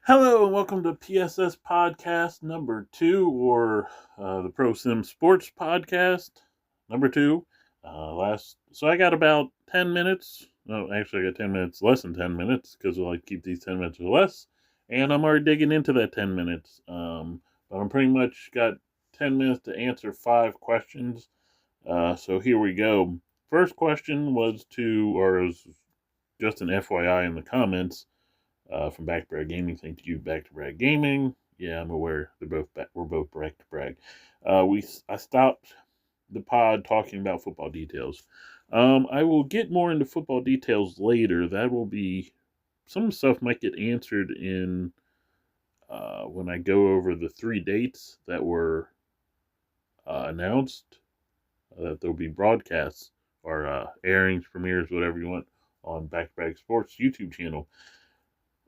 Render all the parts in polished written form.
Hello and welcome to PSS Podcast number 2, or the Pro Sim Sports Podcast number 2. So I got about 10 minutes. No, actually, I got 10 minutes, less than 10 minutes, because I like to keep these 10 minutes or less. And I'm already digging into that 10 minutes. But I'm pretty much got 10 minutes to answer 5 questions. So here we go. First question was just an FYI in the comments. From Back to Brag Gaming. Thank you, Back to Brag Gaming. Yeah, I'm aware we're both Back to Brag. I stopped the pod talking about football details. I will get more into football details later. That will be some stuff might get answered in when I go over the 3 dates that were announced. That there'll be broadcasts or airings, premieres, whatever you want, on Back to Brag Sports YouTube channel.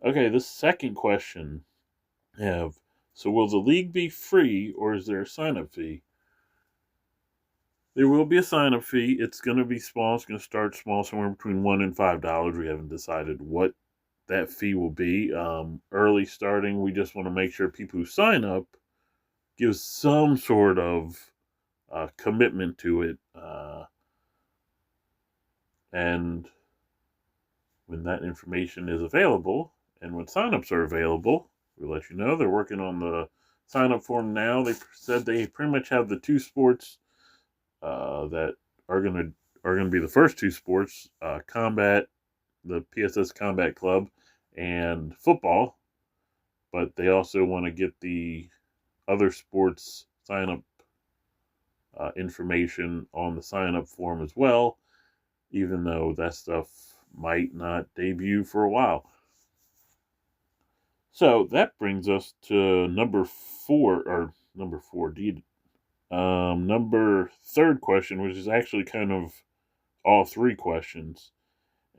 Okay, the second question so will the league be free or is there a sign-up fee? There will be a sign-up fee. It's going to be small. It's going to start small, somewhere between $1 and $5. We haven't decided what that fee will be. Early starting, we just want to make sure people who sign up give some sort of commitment to it. And when that information is available, and when signups are available, we'll let you know. They're working on the sign-up form now. They said they pretty much have the 2 sports that are going to be the first 2 sports: combat, the PSS Combat Club, and football. But they also want to get the other sports sign-up information on the sign-up form as well, even though that stuff might not debut for a while. So that brings us to number 3rd question, which is actually kind of all 3 questions.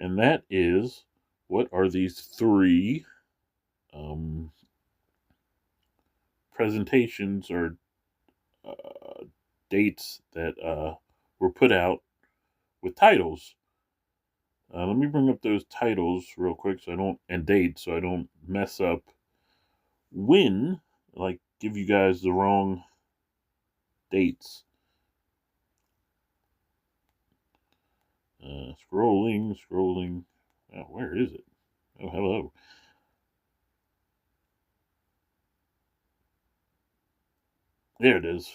And that is, what are these 3 presentations or dates that were put out with titles? Let me bring up those titles real quick and dates so I don't mess up give you guys the wrong dates. Scrolling. Oh, where is it? Oh, hello. There it is.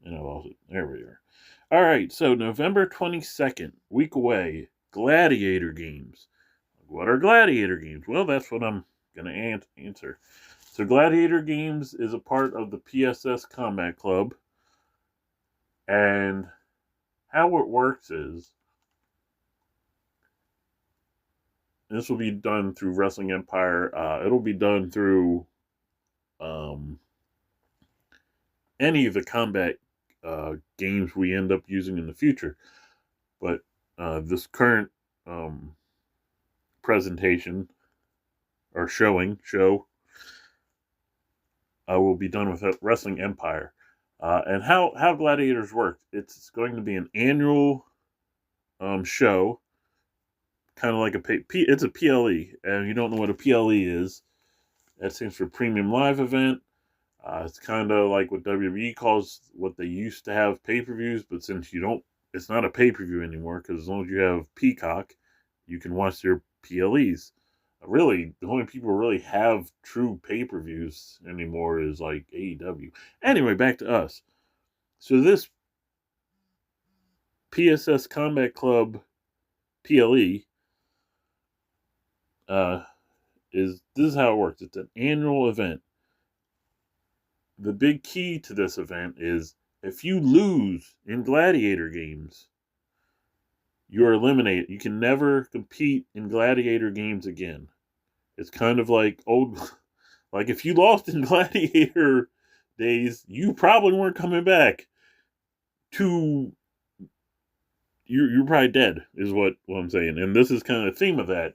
And I lost it. There we are. All right, so November 22nd, week away, Gladiator Games. What are Gladiator Games? Well, that's what I'm going to answer. So Gladiator Games is a part of the PSS Combat Club. And how it works is, this will be done through Wrestling Empire. It'll be done through any of the combat games we end up using in the future. But this current presentation or show will be done with Wrestling Empire. And how Gladiators work, it's going to be an annual show, kind of like it's a PLE. And you don't know what a PLE is, that stands for Premium Live Event. It's kind of like what WWE calls what they used to have pay-per-views, but since it's not a pay-per-view anymore, because as long as you have Peacock, you can watch their PLEs. Really, the only people who really have true pay-per-views anymore is like AEW. Anyway, back to us. So this PSS Combat Club PLE this is how it works. It's an annual event. The big key to this event is, if you lose in Gladiator Games, you're eliminated. You can never compete in Gladiator Games again. It's kind of like like if you lost in Gladiator days, you probably weren't coming back. You're probably dead, is what I'm saying. And this is kind of the theme of that.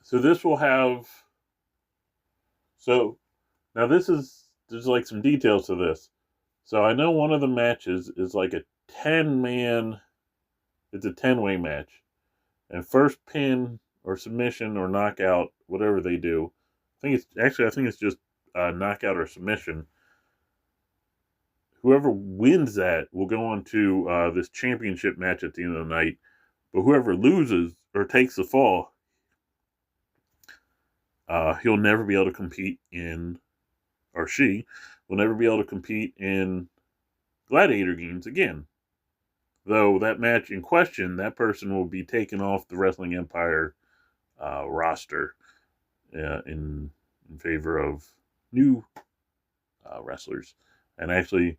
So this will have. So now there's like some details to this. So I know one of the matches is like a 10-man. It's a 10-way match. and first pin or submission or knockout, whatever they do. I think it's just knockout or submission. Whoever wins that will go on to this championship match at the end of the night. But whoever loses or takes the fall, he'll never be able to compete in, or she will never be able to compete in gladiator games again. Though that match in question, that person will be taken off the Wrestling Empire roster in favor of new wrestlers. And actually,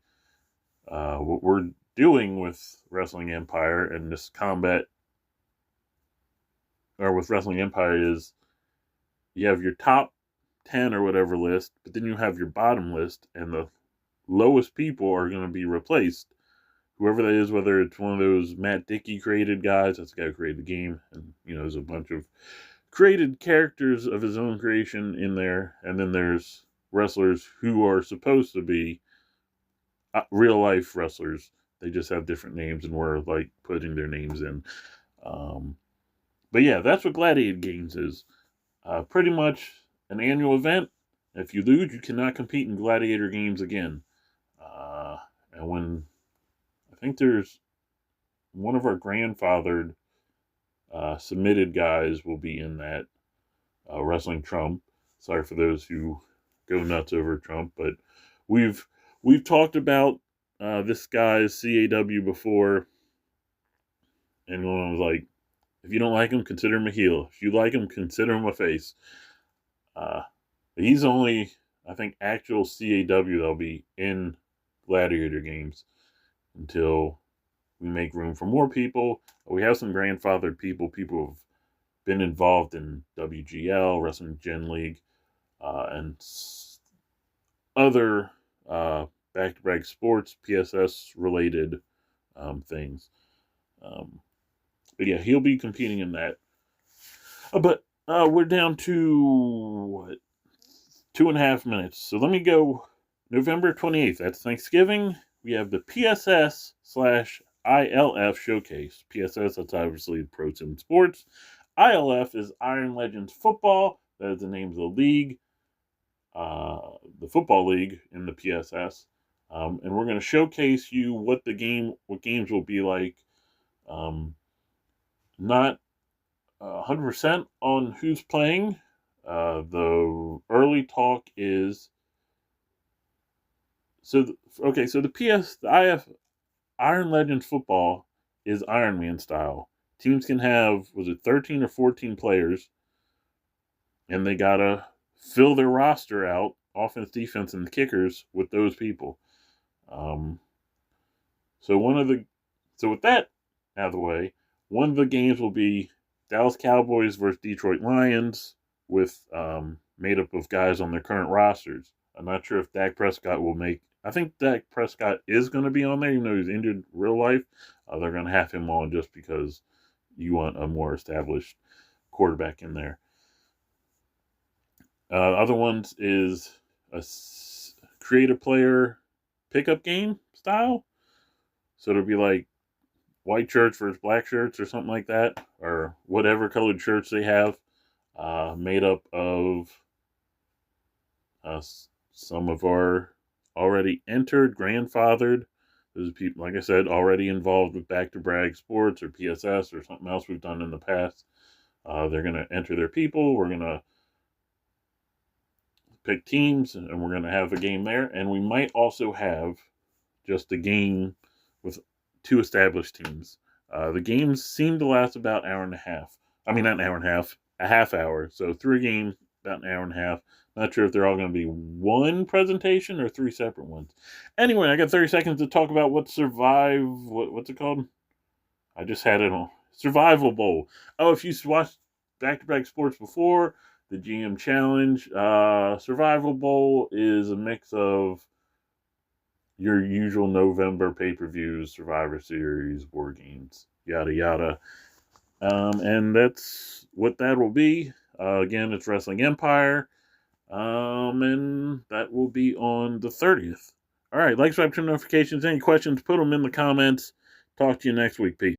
what we're doing with Wrestling Empire and this combat, or with Wrestling Empire, is you have your top 10 or whatever list, but then you have your bottom list, and the lowest people are going to be replaced. Whoever that is, whether it's one of those Matt Dickey created guys, that's the guy who created the game, and there's a bunch of created characters of his own creation in there, and then there's wrestlers who are supposed to be real life wrestlers. They just have different names, and we're like putting their names in. But yeah, that's what Gladiator Games is. Pretty much an annual event. If you lose, you cannot compete in Gladiator Games again. And when I think there's one of our grandfathered submitted guys will be in that wrestling Trump. Sorry for those who go nuts over Trump, but we've talked about this guy's CAW before, and when I was like, if you don't like him, consider him a heel. If you like him, consider him a face. He's only, I think, actual CAW that'll be in Gladiator Games until we make room for more people. We have some grandfathered people who've been involved in WGL, Wrestling Gen League, and other back-to-back sports, PSS related things. But yeah, he'll be competing in that. But we're down to 2.5 minutes. So let me go November 28th. That's Thanksgiving. We have the PSS/ILF showcase. PSS, that's obviously Pro Sim Sports. ILF is Iron Legends Football. That is the name of the league. The football league in the PSS. And we're going to showcase you what games will be like. Not 100% on who's playing. The early talk is the IF Iron Legends Football is Iron Man style. Teams can have 13 or 14 players, and they gotta fill their roster out, offense, defense, and the kickers with those people. So with that out of the way, one of the games will be Dallas Cowboys versus Detroit Lions with made up of guys on their current rosters. I'm not sure if Dak Prescott will make. I think Dak Prescott is going to be on there, even though he's injured real life. They're going to have him on just because you want a more established quarterback in there. Other ones is a creative player pickup game style. So it'll be like white shirts versus black shirts or something like that, or whatever colored shirts they have, made up of some of our already entered, grandfathered. Those people, like I said, already involved with Back to Brag Sports or PSS or something else we've done in the past. They're going to enter their people. We're going to pick teams, and we're going to have a game there. And we might also have just a game with 2 established teams. The games seem to last about an hour and a half. I mean, not an hour and a half, a half hour. So 3 games, about an hour and a half. Not sure if they're all going to be one presentation or 3 separate ones. Anyway, I got 30 seconds to talk about what's it called? I just had it on. Survival Bowl. Oh, if you watched Back-to-Back Sports before, the GM Challenge, Survival Bowl is a mix of your usual November pay-per-views, Survivor Series, War Games, yada yada. And that's what that will be. Again, it's Wrestling Empire. And that will be on the 30th. All right, like, subscribe, turn notifications. Any questions, put them in the comments. Talk to you next week. Peace.